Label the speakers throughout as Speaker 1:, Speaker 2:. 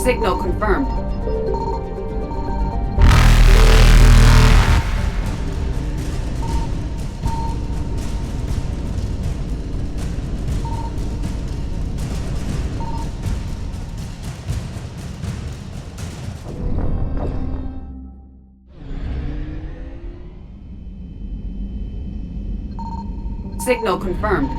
Speaker 1: Signal confirmed. Signal confirmed.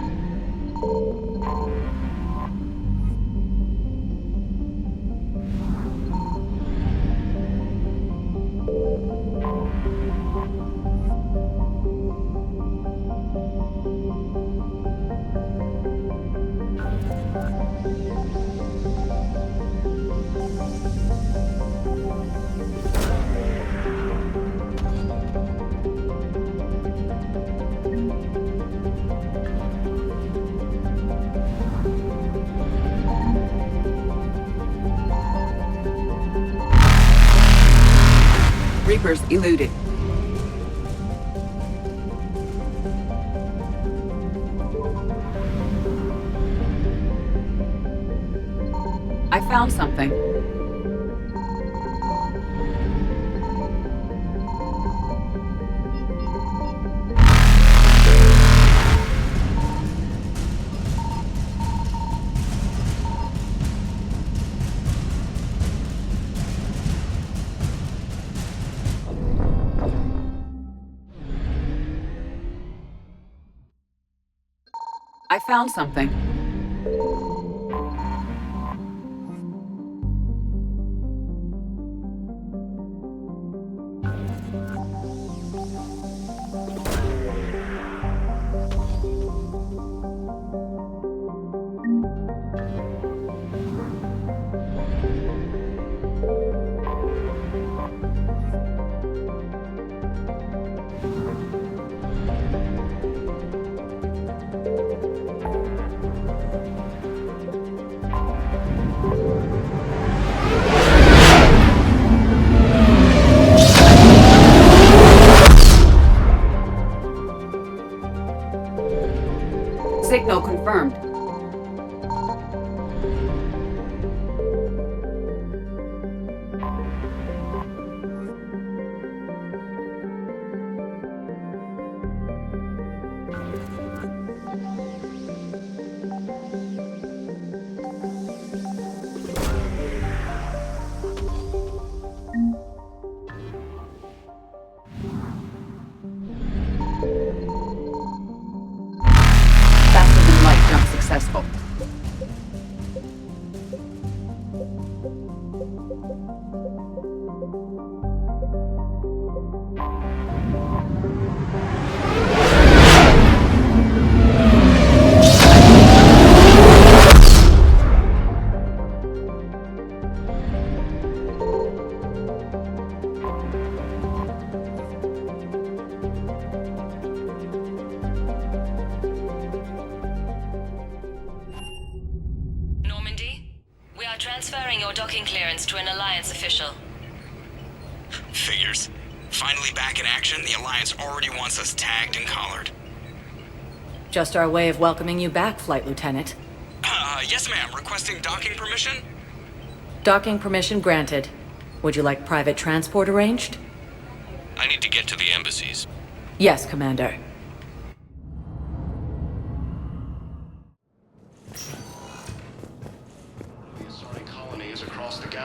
Speaker 1: Reapers eluded. I found something. I found something. Signal confirmed. Successful.
Speaker 2: Transferring your docking clearance to an Alliance official.
Speaker 3: Figures. Finally back in action, the Alliance already wants us tagged and collared.
Speaker 4: Just our way of welcoming you back, Flight Lieutenant.
Speaker 3: Yes ma'am. Requesting docking permission?
Speaker 4: Docking permission granted. Would you like private transport arranged?
Speaker 5: I need to get to the embassies.
Speaker 4: Yes, Commander.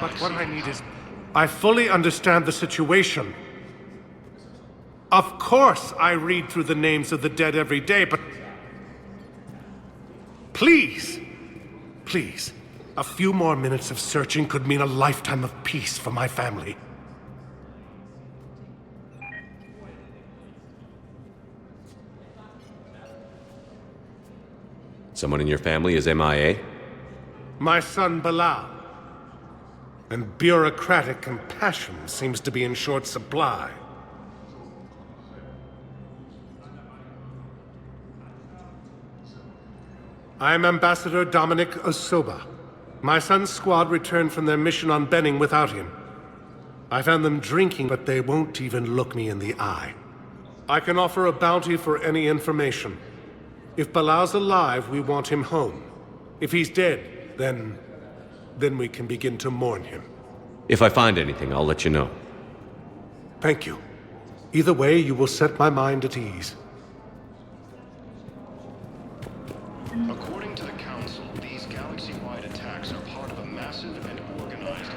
Speaker 6: But what I need is... I fully understand the situation. Of course I read through the names of the dead every day, but... Please! Please. A few more minutes of searching could mean a lifetime of peace for my family.
Speaker 5: Someone in your family is MIA?
Speaker 6: My son, Bilal. And bureaucratic compassion seems to be in short supply. I am Ambassador Dominic Osoba. My son's squad returned from their mission on Benning without him. I found them drinking, but they won't even look me in the eye. I can offer a bounty for any information. If Bilal's alive, we want him home. If he's dead, then Then we can begin to mourn him.
Speaker 5: If I find anything, I'll let you know.
Speaker 6: Thank you. Either way, you will set my mind at ease.
Speaker 7: According to the Council, these galaxy-wide attacks are part of a massive and organized...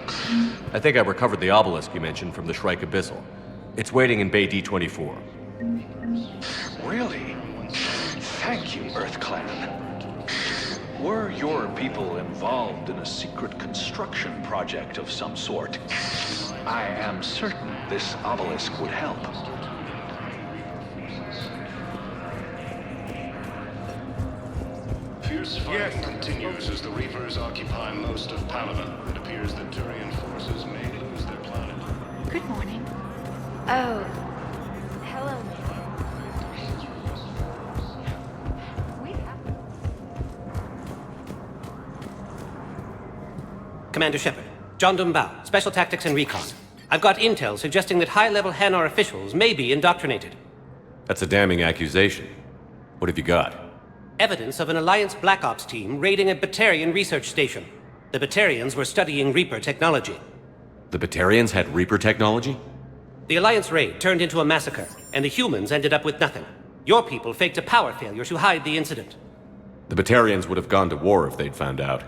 Speaker 5: I think I recovered the obelisk you mentioned from the Shrike Abyssal. It's waiting in Bay D-24.
Speaker 8: Really? Thank you, Earth Clan. Were your people involved in a secret construction project of some sort? I am certain this obelisk would help.
Speaker 7: Fierce fighting continues as the Reapers occupy most of Palaven. It appears that Turian forces may lose their planet.
Speaker 9: Good morning. Oh, hello.
Speaker 10: Commander Shepard, John Dumbao, Special Tactics and Recon. I've got intel suggesting that high-level Hanar officials may be indoctrinated.
Speaker 5: That's a damning accusation. What have you got?
Speaker 10: Evidence of an Alliance Black Ops team raiding a Batarian research station. The Batarians were studying Reaper technology.
Speaker 5: The Batarians had Reaper technology?
Speaker 10: The Alliance raid turned into a massacre, and the humans ended up with nothing. Your people faked a power failure to hide the incident.
Speaker 5: The Batarians would have gone to war if they'd found out.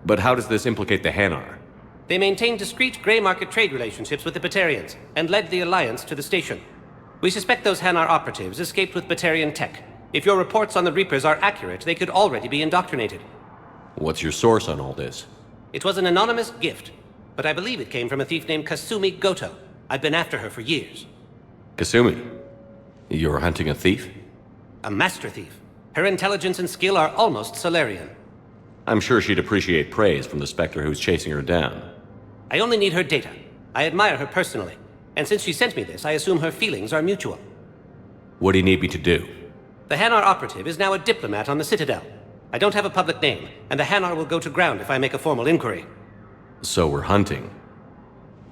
Speaker 5: But how does this implicate the Hanar?
Speaker 10: They maintained discreet gray market trade relationships with the Batarians, and led the Alliance to the station. We suspect those Hanar operatives escaped with Batarian tech. If your reports on the Reapers are accurate, they could already be indoctrinated.
Speaker 5: What's your source on all this?
Speaker 10: It was an anonymous gift, but I believe it came from a thief named Kasumi Goto. I've been after her for years.
Speaker 5: Kasumi? You're hunting a thief?
Speaker 10: A master thief. Her intelligence and skill are almost Solarian.
Speaker 5: I'm sure she'd appreciate praise from the Spectre who's chasing her down.
Speaker 10: I only need her data. I admire her personally. And since she sent me this, I assume her feelings are mutual.
Speaker 5: What do you need me to do?
Speaker 10: The Hanar operative is now a diplomat on the Citadel. I don't have a public name, and the Hanar will go to ground if I make a formal inquiry.
Speaker 5: So we're hunting.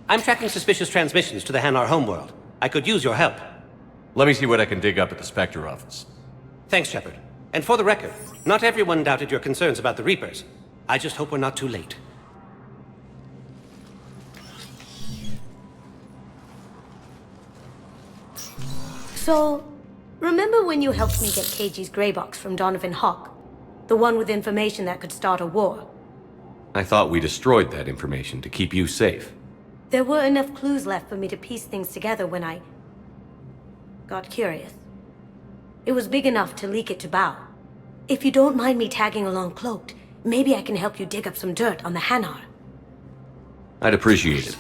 Speaker 10: I'm tracking suspicious transmissions to the Hanar homeworld. I could use your help.
Speaker 5: Let me see what I can dig up at the Spectre office.
Speaker 10: Thanks, Shepard. And for the record, not everyone doubted your concerns about the Reapers. I just hope we're not too late.
Speaker 11: So, remember when you helped me get KG's grey box from Donovan Hawk? The one with information that could start a war?
Speaker 5: I thought we destroyed that information to keep you safe.
Speaker 11: There were enough clues left for me to piece things together when I got curious. It was big enough to leak it to Bao. If you don't mind me tagging along cloaked, maybe I can help you dig up some dirt on the Hanar.
Speaker 5: I'd appreciate it.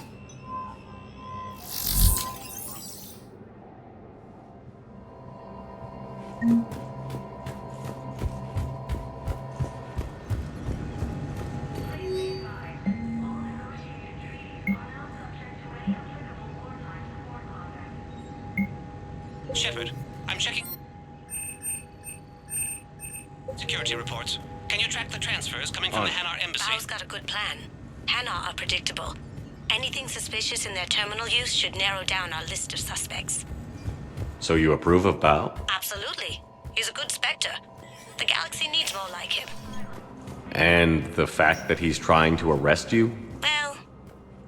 Speaker 10: Shepard, I'm checking security reports. Can you track the transfers coming from the Hanar embassy?
Speaker 2: Bao's got a good plan. Hanar are predictable. Anything suspicious in their terminal use should narrow down our list of suspects.
Speaker 5: So you approve of Bao?
Speaker 2: Absolutely. He's a good Spectre. The galaxy needs more like him.
Speaker 5: And the fact that he's trying to arrest you?
Speaker 2: Well,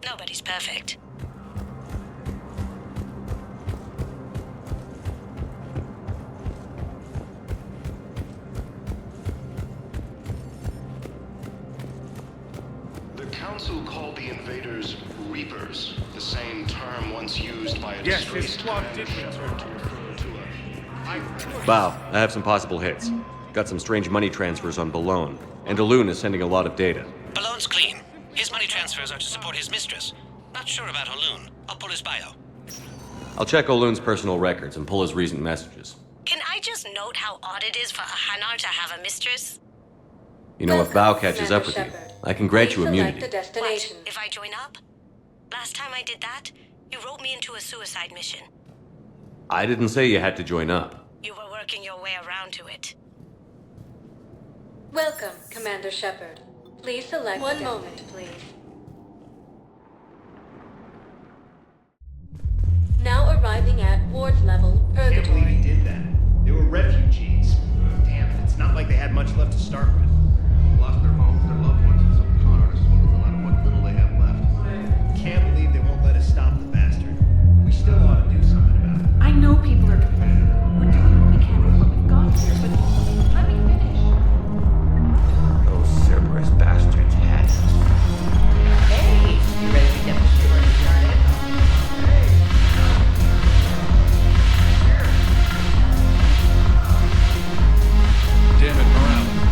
Speaker 2: nobody's perfect.
Speaker 7: The Council called the invaders Reapers, the same term once used by a disgraced Commander Shepard to refer to a...
Speaker 5: Bao, I have some possible hits. Got some strange money transfers on Balone, and Alun is sending a lot of data.
Speaker 10: Balone's clean. His money transfers are to support his mistress. Not sure about Olun. I'll pull his bio.
Speaker 5: I'll check Olun's personal records and pull his recent messages.
Speaker 2: Can I just note how odd it is for a Hanar to have a mistress?
Speaker 5: You know, if Bao catches up with you, I can grant you immunity.
Speaker 2: What, if I join up? Last time I did that, you wrote me into a suicide mission.
Speaker 5: I didn't say you had to join up.
Speaker 2: You were working your way around to it.
Speaker 9: Welcome, Commander Shepard. Please select one moment, please. Now arriving at ward level,
Speaker 12: I can't believe he
Speaker 9: Purgatory.
Speaker 12: did that. They were refugees. Damn it, it's not like they had much left to start with. Lost their homes, their loved ones, and some con artists went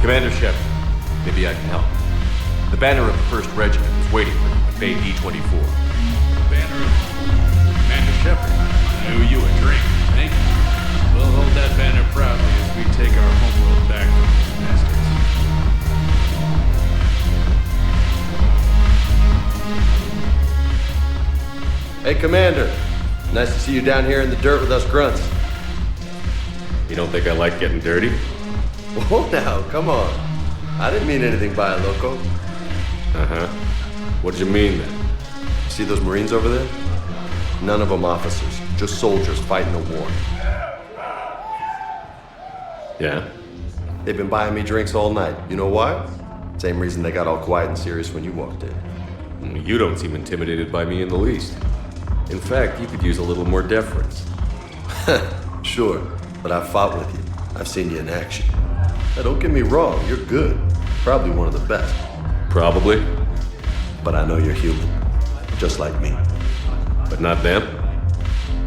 Speaker 5: Commander Shepard, maybe I can help. The banner of the 1st Regiment is waiting for you at Bay D-24.
Speaker 13: Banner of Commander Shepard. I owe you a drink. Thank you. We'll hold that banner proudly as we take our homeworld back from these bastards.
Speaker 14: Hey, Commander. Nice to see you down here in the dirt with us grunts.
Speaker 5: You don't think I like getting dirty?
Speaker 14: Whoa now, come on. I didn't mean anything by it, Loco.
Speaker 5: Uh-huh. What did you mean then?
Speaker 14: See those Marines over there? None of them officers, just soldiers fighting a war.
Speaker 5: Yeah?
Speaker 14: They've been buying me drinks all night. You know why? Same reason they got all quiet and serious when you walked in.
Speaker 5: You don't seem intimidated by me in the least. In fact, you could use a little more deference.
Speaker 14: Sure, but I've fought with you. I've seen you in action. Now, don't get me wrong, you're good. Probably one of the best.
Speaker 5: Probably.
Speaker 14: But I know you're human. Just like me.
Speaker 5: But not them?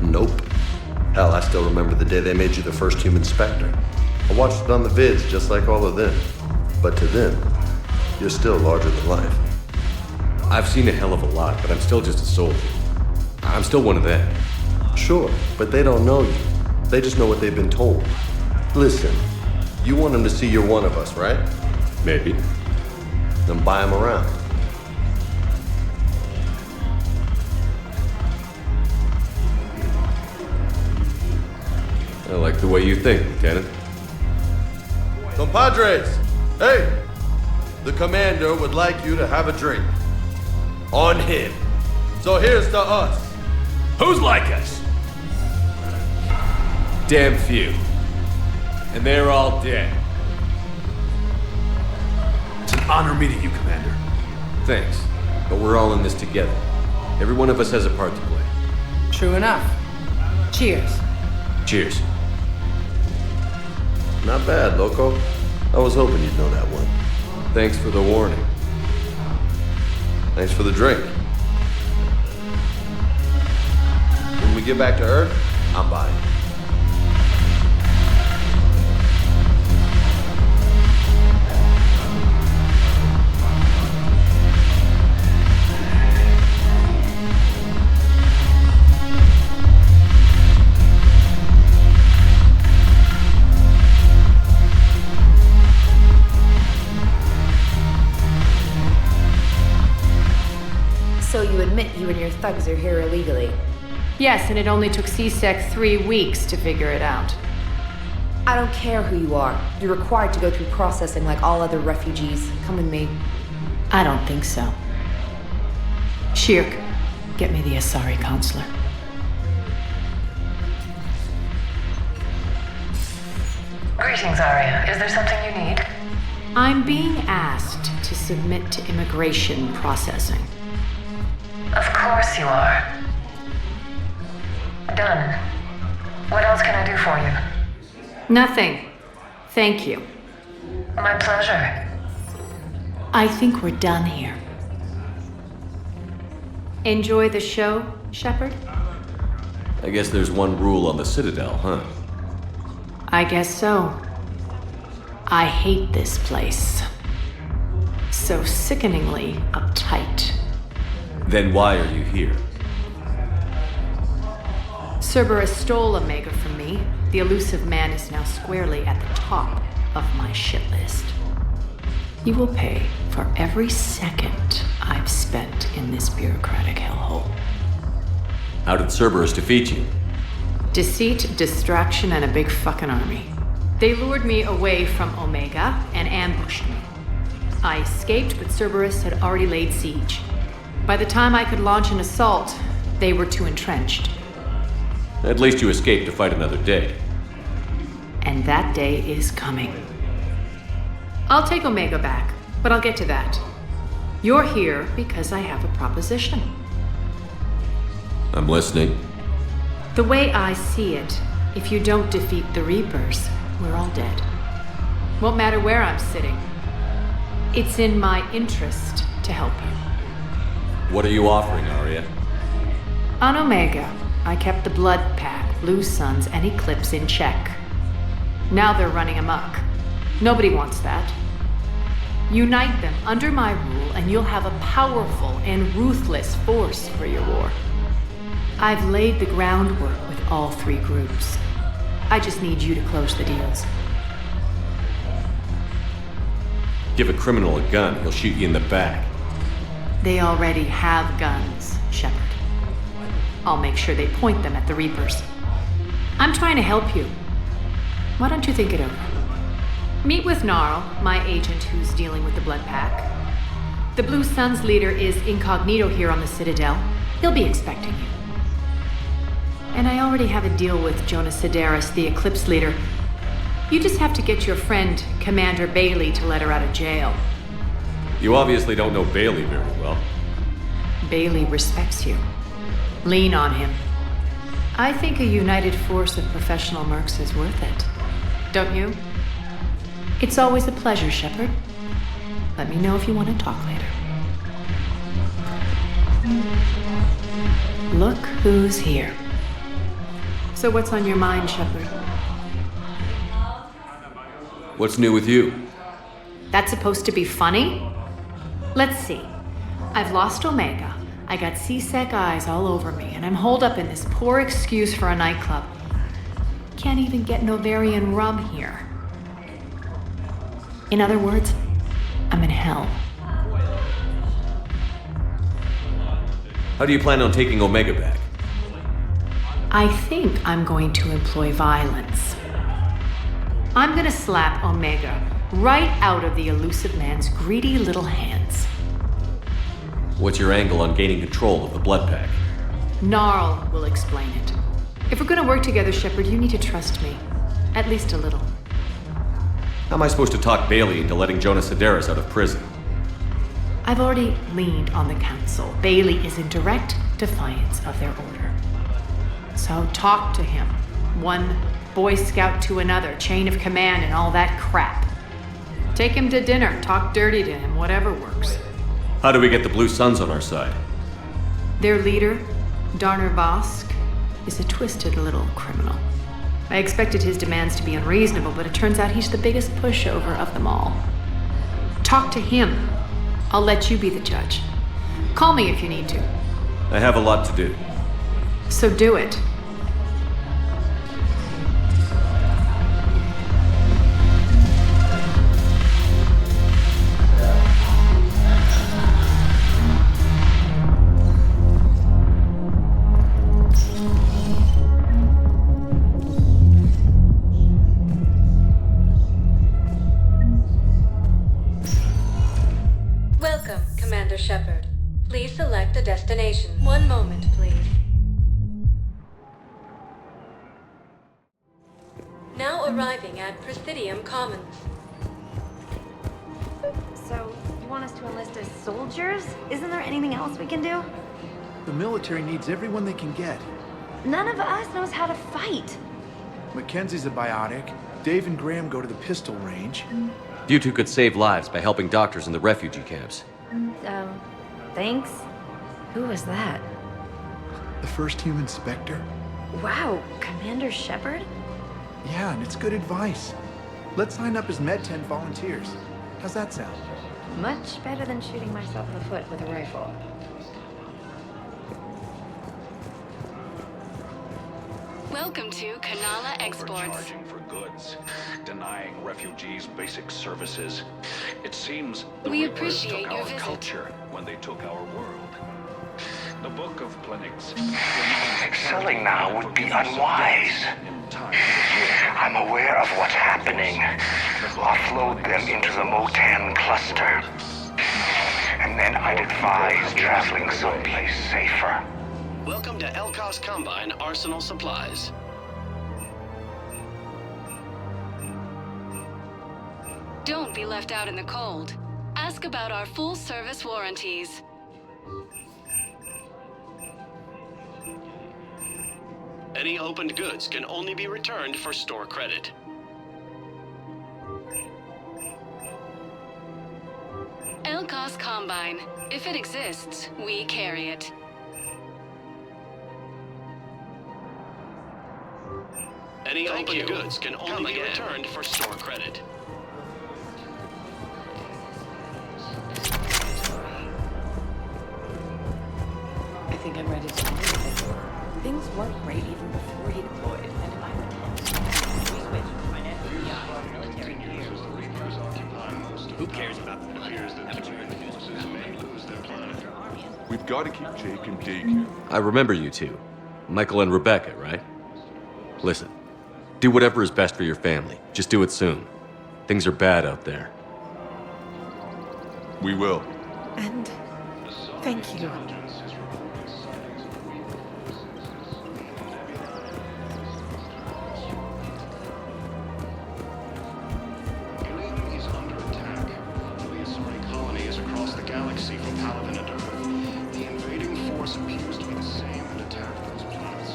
Speaker 14: Nope. Hell, I still remember the day they made you the first human Spectre. I watched it on the vids just like all of them. But to them, you're still larger than life.
Speaker 5: I've seen a hell of a lot, but I'm still just a soldier. I'm still one of them.
Speaker 14: Sure, but they don't know you. They just know what they've been told. Listen, you want them to see you're one of us, right?
Speaker 5: Maybe.
Speaker 14: Then buy them around.
Speaker 5: I like the way you think, Lieutenant.
Speaker 14: Compadres! Hey! The commander would like you to have a drink. On him. So here's to us.
Speaker 13: Who's like us?
Speaker 5: Damn few. And they're all dead.
Speaker 13: It's an honor meeting you, Commander.
Speaker 5: Thanks. But we're all in this together. Every one of us has a part to play.
Speaker 4: True enough. Cheers.
Speaker 5: Cheers.
Speaker 14: Not bad, Loco. I was hoping you'd know that one.
Speaker 5: Thanks for the warning.
Speaker 14: Thanks for the drink. When we get back to Earth, I'm buying.
Speaker 15: So you admit you and your thugs are here illegally?
Speaker 16: Yes, and it only took C-Sec 3 weeks to figure it out.
Speaker 15: I don't care who you are. You're required to go through processing like all other refugees. Come with me.
Speaker 16: I don't think so. Shirk, get me the Asari consular.
Speaker 17: Greetings, Arya. Is there something you need?
Speaker 16: I'm being asked to submit to immigration processing.
Speaker 17: Of course you are. Done. What else can I do for you?
Speaker 16: Nothing. Thank you.
Speaker 17: My pleasure.
Speaker 16: I think we're done here. Enjoy the show, Shepard?
Speaker 5: I guess there's one rule on the Citadel, huh?
Speaker 16: I guess so. I hate this place. So sickeningly uptight.
Speaker 5: Then why are you here?
Speaker 16: Cerberus stole Omega from me. The elusive man is now squarely at the top of my shit list. He will pay for every second I've spent in this bureaucratic hellhole.
Speaker 5: How did Cerberus defeat you?
Speaker 16: Deceit, distraction, and a big fucking army. They lured me away from Omega and ambushed me. I escaped, but Cerberus had already laid siege. By the time I could launch an assault, they were too entrenched.
Speaker 5: At least you escaped to fight another day.
Speaker 16: And that day is coming. I'll take Omega back, but I'll get to that. You're here because I have a proposition.
Speaker 5: I'm listening.
Speaker 16: The way I see it, if you don't defeat the Reapers, we're all dead. Won't matter where I'm sitting. It's in my interest to help you.
Speaker 5: What are you offering, Arya?
Speaker 16: On Omega, I kept the Blood Pack, Blue Suns, and Eclipse in check. Now they're running amok. Nobody wants that. Unite them under my rule, and you'll have a powerful and ruthless force for your war. I've laid the groundwork with all three groups. I just need you to close the deals.
Speaker 5: Give a criminal a gun, he'll shoot you in the back.
Speaker 16: They already have guns, Shepard. I'll make sure they point them at the Reapers. I'm trying to help you. Why don't you think it over? Meet with Gnarl, my agent who's dealing with the Blood Pack. The Blue Suns leader is incognito here on the Citadel. He'll be expecting you. And I already have a deal with Jonas Sidaris, the Eclipse leader. You just have to get your friend, Commander Bailey, to let her out of jail.
Speaker 5: You obviously don't know Bailey very well.
Speaker 16: Bailey respects you. Lean on him. I think a united force of professional mercs is worth it. Don't you? It's always a pleasure, Shepard. Let me know if you want to talk later. Look who's here. So what's on your mind, Shepard?
Speaker 5: What's new with you?
Speaker 16: That's supposed to be funny? Let's see. I've lost Omega. I got CSEC eyes all over me, and I'm holed up in this poor excuse for a nightclub. Can't even get Novarian rum here. In other words, I'm in hell.
Speaker 5: How do you plan on taking Omega back?
Speaker 16: I think I'm going to employ violence. I'm gonna slap Omega right out of the elusive man's greedy little hands.
Speaker 5: What's your angle on gaining control of the Blood Pack?
Speaker 16: Gnarl will explain it. If we're gonna work together, Shepard, you need to trust me. At least a little.
Speaker 5: How am I supposed to talk Bailey into letting Jonas Sidaris out of prison?
Speaker 16: I've already leaned on the Council. Bailey is in direct defiance of their order. So talk to him. One Boy Scout to another, chain of command and all that crap. Take him to dinner, talk dirty to him, whatever works.
Speaker 5: How do we get the Blue Suns on our side?
Speaker 16: Their leader, Darner Vosk, is a twisted little criminal. I expected his demands to be unreasonable, but it turns out he's the biggest pushover of them all. Talk to him. I'll let you be the judge. Call me if you need to.
Speaker 5: I have a lot to do.
Speaker 16: So do it.
Speaker 9: Welcome, Commander Shepard. Please select a destination. One moment, please. Now arriving at Presidium Commons.
Speaker 18: So, you want us to enlist as soldiers? Isn't there anything else we can do?
Speaker 12: The military needs everyone they can get.
Speaker 18: None of us knows how to fight.
Speaker 12: Mackenzie's a biotic. Dave and Graham go to the pistol range.
Speaker 5: You two could save lives by helping doctors in the refugee camps.
Speaker 18: Thanks? Who was that?
Speaker 12: The first human Spectre?
Speaker 18: Wow, Commander Shepard?
Speaker 12: Yeah, and it's good advice. Let's sign up as Med-10 volunteers. How's that sound?
Speaker 18: Much better than shooting myself in the foot with a rifle.
Speaker 19: Welcome to Kanala Exports.
Speaker 8: Overcharging for goods, denying refugees basic services. It seems the
Speaker 19: We
Speaker 8: Reapers
Speaker 19: appreciate
Speaker 8: took
Speaker 19: your
Speaker 8: our
Speaker 19: visit.
Speaker 8: culture when they took our world. The Book of Clinics.
Speaker 20: Selling now would be unwise. I'm aware of what's happening. Offload them into the Motan cluster. And then I'd advise traveling someplace safer.
Speaker 21: Welcome to Elkos Combine Arsenal Supplies.
Speaker 19: Don't be left out in the cold. Ask about our full-service warranties.
Speaker 21: Any opened goods can only be returned for store credit.
Speaker 19: Elkos Combine. If it exists, we carry it.
Speaker 21: Any opened goods can only be returned for store credit.
Speaker 1: weren't great even before he deployed, and if I were 10, we switched from my FBI military gear.
Speaker 21: Who cares about the planet? Haven't you heard the news
Speaker 22: We've got to keep Jake in daycare.
Speaker 5: I remember you two. Michael and Rebecca, right? Listen, do whatever is best for your family. Just do it soon. Things are bad out there.
Speaker 22: We will.
Speaker 1: And thank you.
Speaker 7: Galaxy from Paladin and Earth. The invading force appears to be the same that attacked those planets.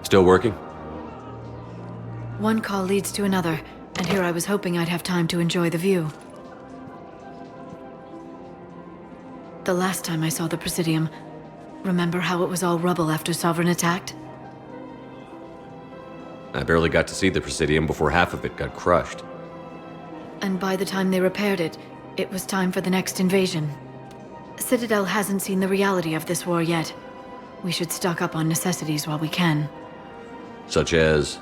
Speaker 5: Still working?
Speaker 23: One call leads to another, and here I was hoping I'd have time to enjoy the view. The last time I saw the Presidium, remember how it was all rubble after Sovereign attacked?
Speaker 5: I barely got to see the Presidium before half of it got crushed.
Speaker 23: And by the time they repaired it, it was time for the next invasion. Citadel hasn't seen the reality of this war yet. We should stock up on necessities while we can.
Speaker 5: Such as?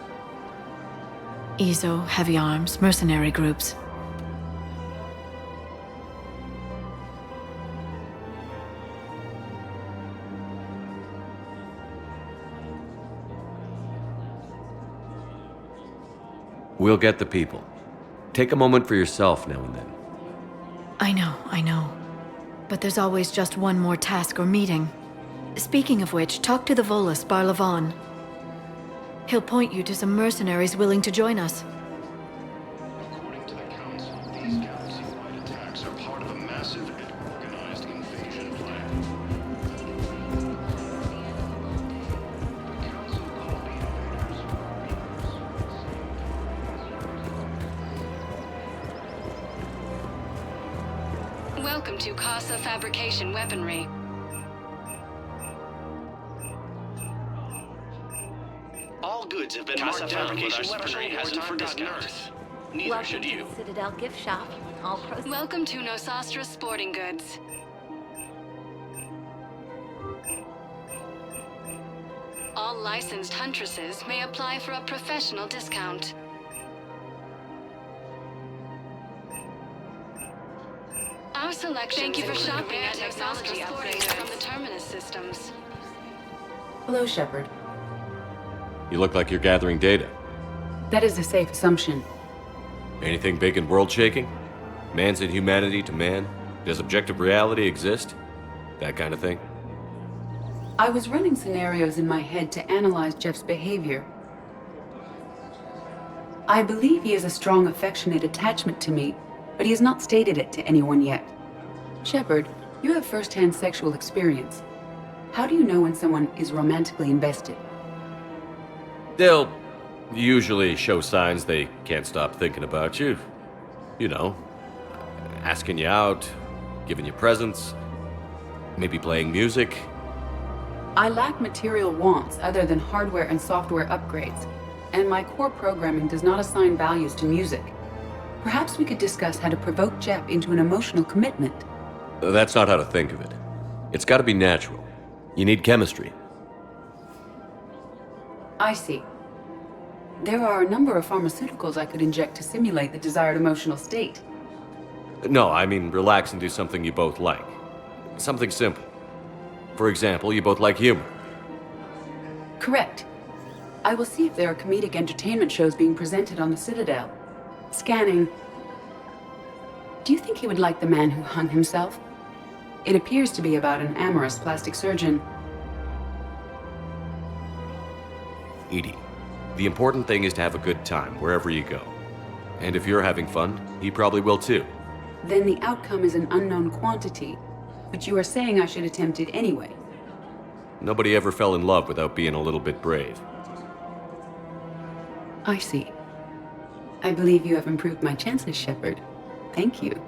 Speaker 23: EZO, heavy arms, mercenary groups.
Speaker 5: We'll get the people. Take a moment for yourself now and then.
Speaker 23: I know. But there's always just one more task or meeting. Speaking of which, talk to the Volus, Barlavon. He'll point you to some mercenaries willing to join us.
Speaker 7: According to the Council, these galaxy-wide attacks are part of a massive and organized invasion plan. The Council called the invaders
Speaker 19: Welcome to Casa Fabrication Weaponry.
Speaker 21: All goods have been marked down, but our weaponry hasn't forgotten Earth. Neither should you.
Speaker 18: Citadel gift shop. All pros.
Speaker 19: Welcome to Nosastra Sporting Goods. All licensed huntresses may apply for a professional discount. Our selection. Thank you for shopping at Nosastra Sporting Goods from the Terminus systems.
Speaker 1: Hello, Shepard.
Speaker 5: You look like you're gathering data.
Speaker 1: That is a safe assumption.
Speaker 5: Anything big and world-shaking? Man's inhumanity to man? Does objective reality exist? That kind of thing?
Speaker 1: I was running scenarios in my head to analyze Jeff's behavior. I believe he has a strong affectionate attachment to me, but he has not stated it to anyone yet. Shepard, you have first-hand sexual experience. How do you know when someone is romantically invested?
Speaker 5: They'll usually show signs they can't stop thinking about you. You know, asking you out, giving you presents, maybe playing music.
Speaker 1: I lack material wants other than hardware and software upgrades, and my core programming does not assign values to music. Perhaps we could discuss how to provoke Jeff into an emotional commitment.
Speaker 5: That's not how to think of it. It's got to be natural. You need chemistry.
Speaker 1: I see. There are a number of pharmaceuticals I could inject to simulate the desired emotional state.
Speaker 5: No, I mean relax and do something you both like. Something simple. For example, you both like humor.
Speaker 1: Correct. I will see if there are comedic entertainment shows being presented on the Citadel. Scanning. Do you think he would like The Man Who Hung Himself? It appears to be about an amorous plastic surgeon.
Speaker 5: Edie, the important thing is to have a good time wherever you go. And if you're having fun, he probably will too.
Speaker 1: Then the outcome is an unknown quantity, but you are saying I should attempt it anyway.
Speaker 5: Nobody ever fell in love without being a little bit brave.
Speaker 1: I see. I believe you have improved my chances, Shepard. Thank you.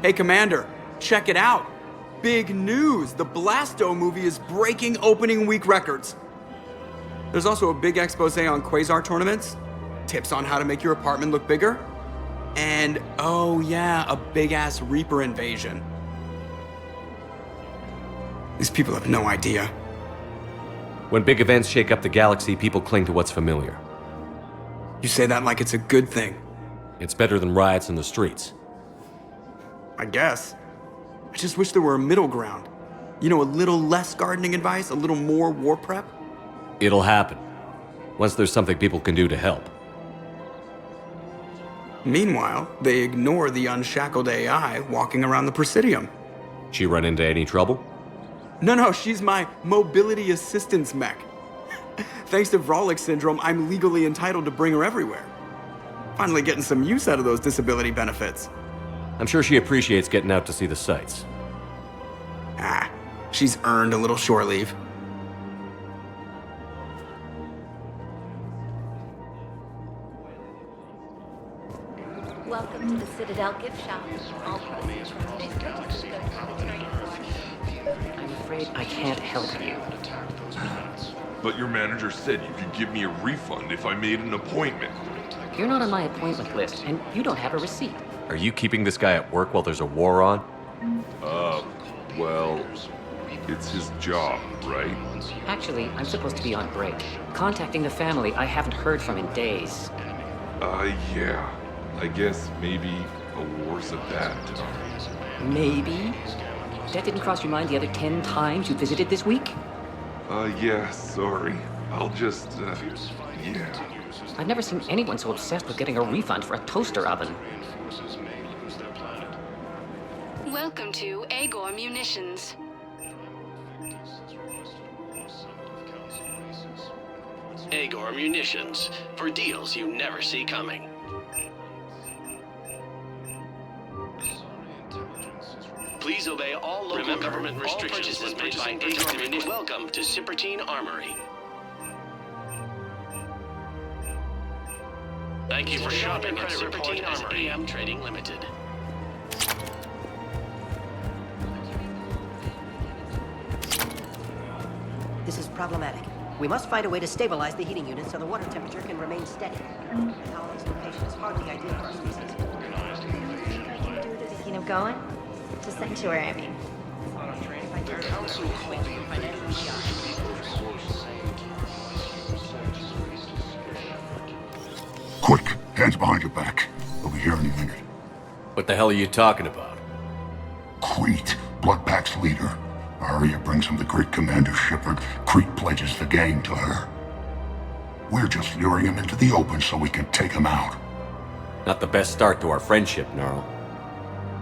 Speaker 24: Hey, Commander, check it out. Big news! The Blasto movie is breaking opening week records. There's also a big expose on Quasar tournaments, tips on how to make your apartment look bigger, and, oh yeah, a big-ass Reaper invasion. These people have no idea.
Speaker 5: When big events shake up the galaxy, people cling to what's familiar.
Speaker 24: You say that like it's a good thing.
Speaker 5: It's better than riots in the streets.
Speaker 24: I guess. I just wish there were a middle ground. You know, a little less gardening advice, a little more war prep.
Speaker 5: It'll happen. Once there's something people can do to help.
Speaker 24: Meanwhile, they ignore the unshackled AI walking around the Presidium.
Speaker 5: She run into any trouble?
Speaker 24: No, she's my mobility assistance mech. Thanks to Vrolic syndrome, I'm legally entitled to bring her everywhere. Finally getting some use out of those disability benefits.
Speaker 5: I'm sure she appreciates getting out to see the sights.
Speaker 24: She's earned a little shore leave.
Speaker 9: Welcome to the Citadel gift shop. All proceeds from today's purchases go to the
Speaker 3: I'm afraid I can't help you.
Speaker 22: But your manager said you could give me a refund if I made an appointment.
Speaker 3: You're not on my appointment list, and you don't have a receipt.
Speaker 5: Are you keeping this guy at work while there's a war on?
Speaker 22: Well, it's his job, right?
Speaker 3: Actually, I'm supposed to be on break. Contacting the family I haven't heard from in days.
Speaker 22: Yeah. I guess maybe a war's a bad time.
Speaker 3: Maybe? That didn't cross your mind the other 10 times you visited this week?
Speaker 22: Yeah, sorry. I'll just, yeah.
Speaker 3: I've never seen anyone so obsessed with getting a refund for a toaster oven.
Speaker 19: Welcome to Agor Munitions.
Speaker 21: Agor Munitions, for deals you never see coming. Please obey all local government restrictions when buying Agor Munitions. Welcome to Cypertine Armory. Thank you for shopping at Cypertine Armory. AM Trading Limited.
Speaker 6: This is problematic. We must find a way to stabilize the heating unit so the water temperature can remain steady. Paladin's location is hardly ideal for our species.
Speaker 18: Thinking of going? To Sanctuary, I mean.
Speaker 10: Quick, hands behind your back. We'll be here any minute.
Speaker 5: What the hell are you talking about?
Speaker 10: Crete, Bloodpack's leader. Arya brings him the great Commander Shepard. Crete pledges the gang to her. We're just luring him into the open so we can take him out.
Speaker 5: Not the best start to our friendship, Gnarl.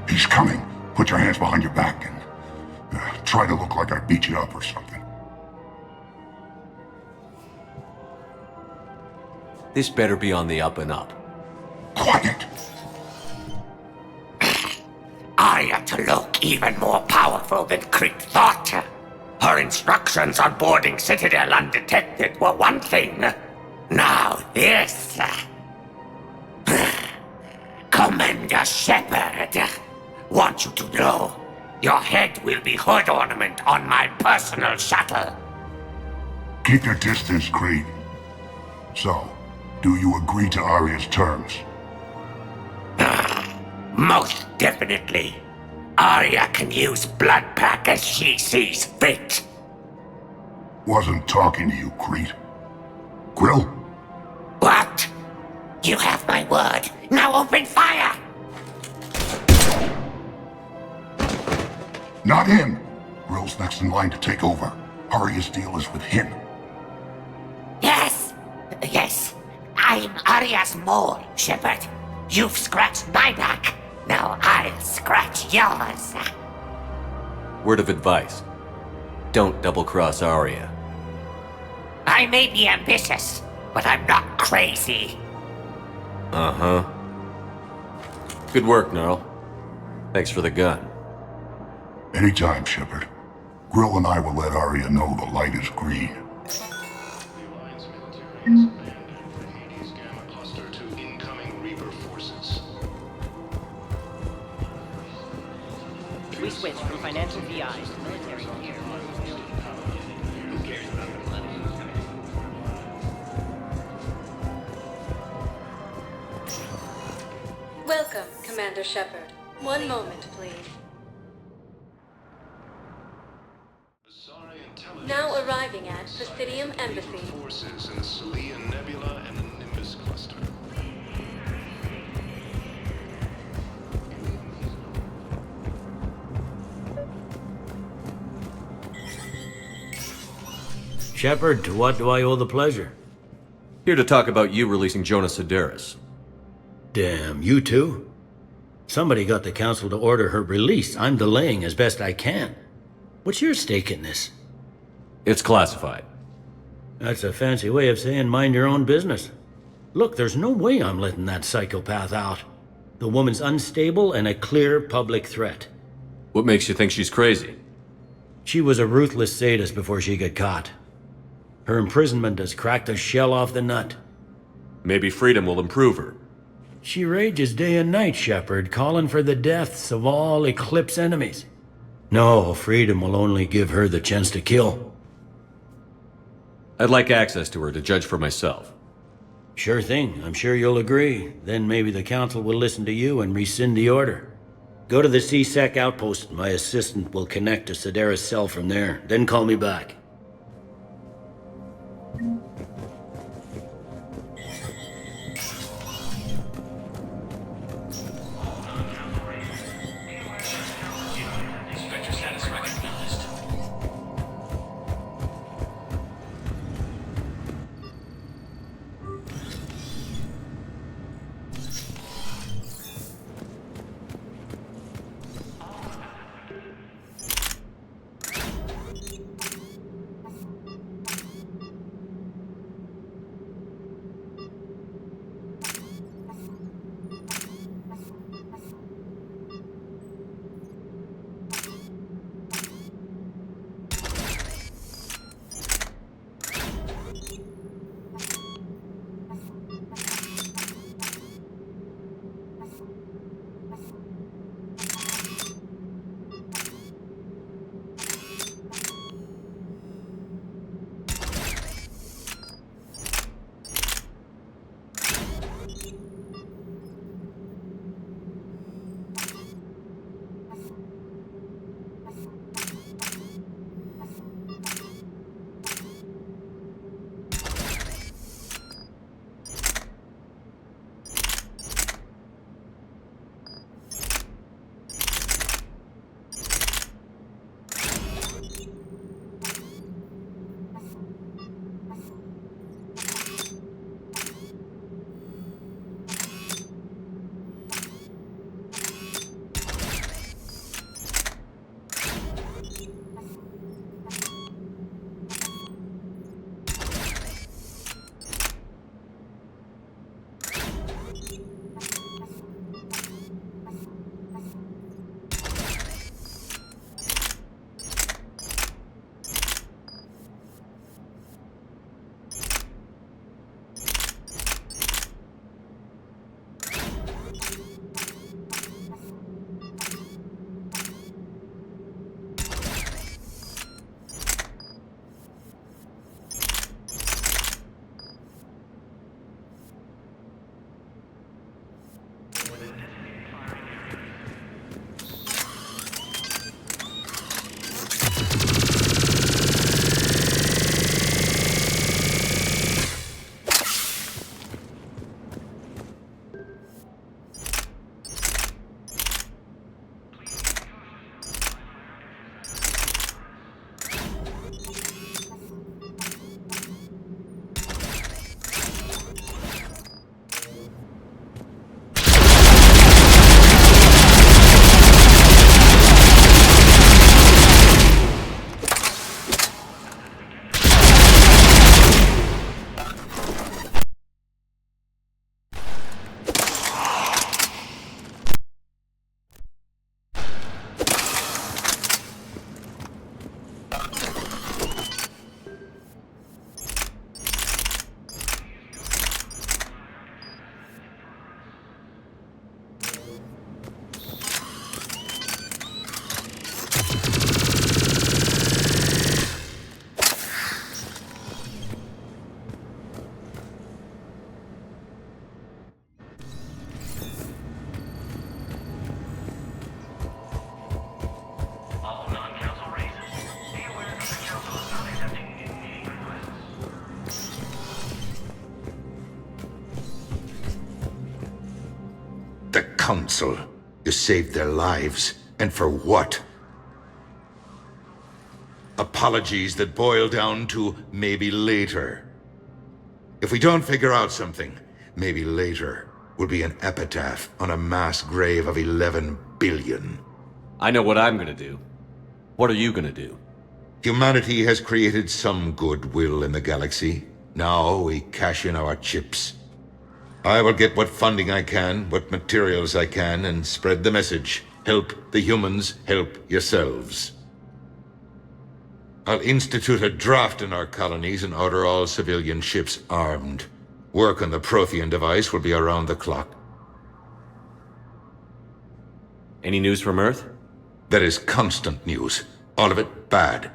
Speaker 10: He's coming. Put your hands behind your back and try to look like I beat you up or something.
Speaker 5: This better be on the up and up.
Speaker 10: Quiet!
Speaker 20: Arya to look even more powerful than Crete thought. Her instructions on boarding Citadel undetected were one thing. Now this. Commander Shepard, want you to know, your head will be hood ornament on my personal shuttle.
Speaker 10: Keep your distance, Crete. So, do you agree to Arya's terms?
Speaker 20: Most definitely. Arya can use Bloodpack as she sees fit.
Speaker 10: Wasn't talking to you, Crete. Quill?
Speaker 20: What? You have my word. Now open fire!
Speaker 10: Not him! Grill's next in line to take over. Arya's deal is with him.
Speaker 20: Yes. I'm Arya's mole, Shepard. You've scratched my back. Now I'll scratch yours.
Speaker 5: Word of advice. Don't double-cross Arya.
Speaker 20: I may be ambitious, but I'm not crazy.
Speaker 5: Uh-huh. Good work, Gnarl. Thanks for the gun.
Speaker 10: Anytime, Shepard. Grill and I will let Arya know the light is green.
Speaker 6: We switch from financial VIs to military gear. Who cares about the money?
Speaker 9: Welcome, Commander Shepard. One moment, please. arriving at Presidium Embassy.
Speaker 7: Forces in the Celian Nebula and the Nimbus Cluster.
Speaker 2: Shepard, to what do I owe the pleasure?
Speaker 5: Here to talk about you releasing Jonas Sedaris.
Speaker 2: Damn, you too? Somebody got the council to order her release. I'm delaying as best I can. What's your stake in this?
Speaker 5: It's classified.
Speaker 2: That's a fancy way of saying mind your own business. Look, there's no way I'm letting that psychopath out. The woman's unstable and a clear public threat.
Speaker 5: What makes you think she's crazy?
Speaker 2: She was a ruthless sadist before she got caught. Her imprisonment has cracked the shell off the nut.
Speaker 5: Maybe freedom will improve her.
Speaker 2: She rages day and night, Shepard, calling for the deaths of all Eclipse enemies. No, freedom will only give her the chance to kill.
Speaker 5: I'd like access to her to judge for myself.
Speaker 2: Sure thing. I'm sure you'll agree. Then maybe the council will listen to you and rescind the order. Go to the C-Sec outpost. My assistant will connect to Sedaris' cell from there. Then call me back.
Speaker 10: Council. You saved their lives. And for what? Apologies that boil down to maybe later. If we don't figure out something, maybe later will be an epitaph on a mass grave of 11 billion.
Speaker 5: I know what I'm gonna do. What are you gonna do?
Speaker 10: Humanity has created some goodwill in the galaxy. Now we cash in our chips. I will get what funding I can, what materials I can, and spread the message. Help the humans, help yourselves. I'll institute a draft in our colonies and order all civilian ships armed. Work on the Prothean device will be around the clock.
Speaker 5: Any news from Earth?
Speaker 10: There is constant news. All of it bad.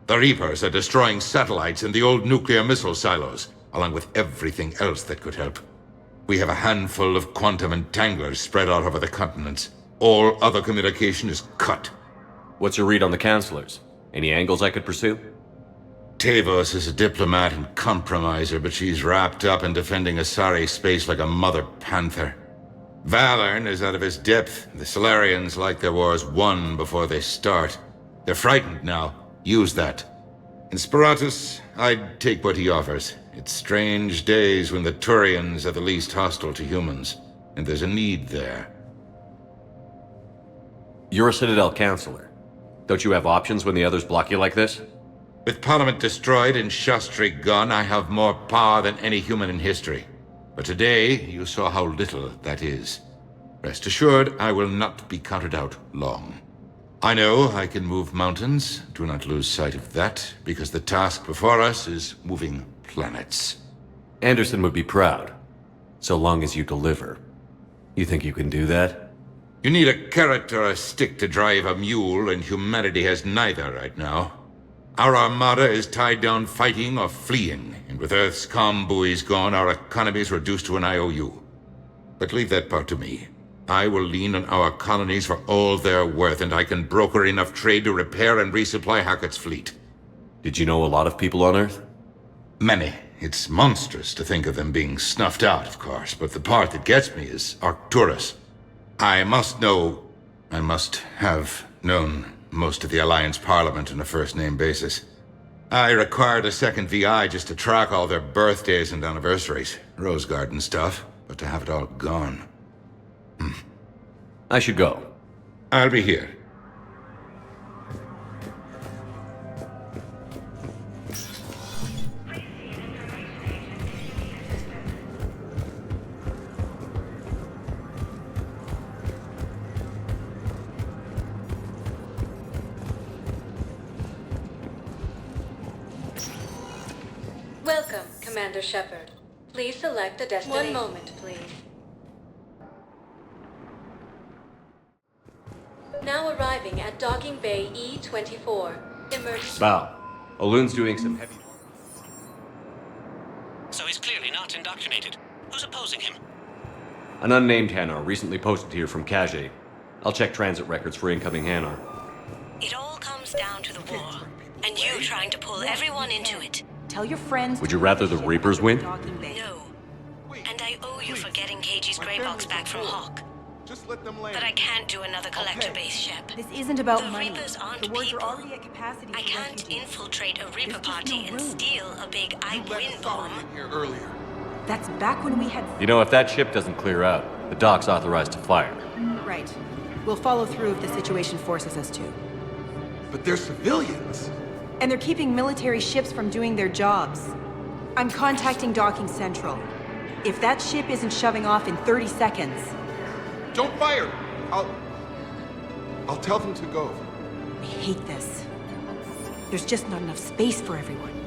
Speaker 10: The Reapers are destroying satellites and the old nuclear missile silos, along with everything else that could help. We have a handful of quantum entanglers spread out over the continents. All other communication is cut.
Speaker 5: What's your read on the counselors? Any angles I could pursue?
Speaker 10: Tavos is a diplomat and compromiser, but she's wrapped up in defending Asari space like a mother panther. Valern is out of his depth. The Solarians like their wars won before they start. They're frightened now. Use that. In Sparatus, I'd take what he offers. It's strange days when the Turians are the least hostile to humans, and there's a need there.
Speaker 5: You're a Citadel counselor. Don't you have options when the others block you like this?
Speaker 10: With Parliament destroyed and Shastri gone, I have more power than any human in history. But today, you saw how little that is. Rest assured, I will not be counted out long. I know I can move mountains. Do not lose sight of that, because the task before us is moving planets.
Speaker 5: Anderson would be proud, so long as you deliver. You think you can do that?
Speaker 10: You need a carrot or a stick to drive a mule, and humanity has neither right now. Our armada is tied down fighting or fleeing, and with Earth's comm buoys gone, our economy is reduced to an IOU. But leave that part to me. I will lean on our colonies for all they're worth, and I can broker enough trade to repair and resupply Hackett's fleet.
Speaker 5: Did you know a lot of people on Earth?
Speaker 10: Many. It's monstrous to think of them being snuffed out, of course, but the part that gets me is Arcturus. I must have known most of the Alliance Parliament on a first-name basis. I required a second VI just to track all their birthdays and anniversaries. Rose Garden stuff, but to have it all gone.
Speaker 5: I should go.
Speaker 10: I'll be here.
Speaker 9: Welcome, Commander Shepard. Please select a destination. 1 moment, please. Now arriving at Docking Bay E-24. Emergency.
Speaker 5: Val, Olun's doing some heavy...
Speaker 21: So he's clearly not indoctrinated. Who's opposing him?
Speaker 5: An unnamed Hanar recently posted here from Kage. I'll check transit records for incoming Hanar.
Speaker 4: It all comes down to the war, and you trying to pull everyone into it.
Speaker 11: Tell your friends...
Speaker 5: Would you rather the Reapers win?
Speaker 4: No. And I owe you for getting Cage's grey box back from Hawk.
Speaker 12: Just let them land.
Speaker 4: But I can't do another collector base ship.
Speaker 11: This isn't about
Speaker 4: the
Speaker 11: money.
Speaker 4: Reapers aren't
Speaker 11: the wards
Speaker 4: people.
Speaker 11: Are already at capacity.
Speaker 4: I can't infiltrate a Reaper party and steal a big I-win bomb.
Speaker 12: Here earlier.
Speaker 11: That's back when we had...
Speaker 5: You know, if that ship doesn't clear out, the dock's authorized to fire.
Speaker 11: Right. We'll follow through if the situation forces us to.
Speaker 12: But they're civilians.
Speaker 11: And they're keeping military ships from doing their jobs. I'm contacting Docking Central. If that ship isn't shoving off in 30 seconds...
Speaker 12: Don't fire! I'll tell them to go.
Speaker 11: I hate this. There's just not enough space for everyone.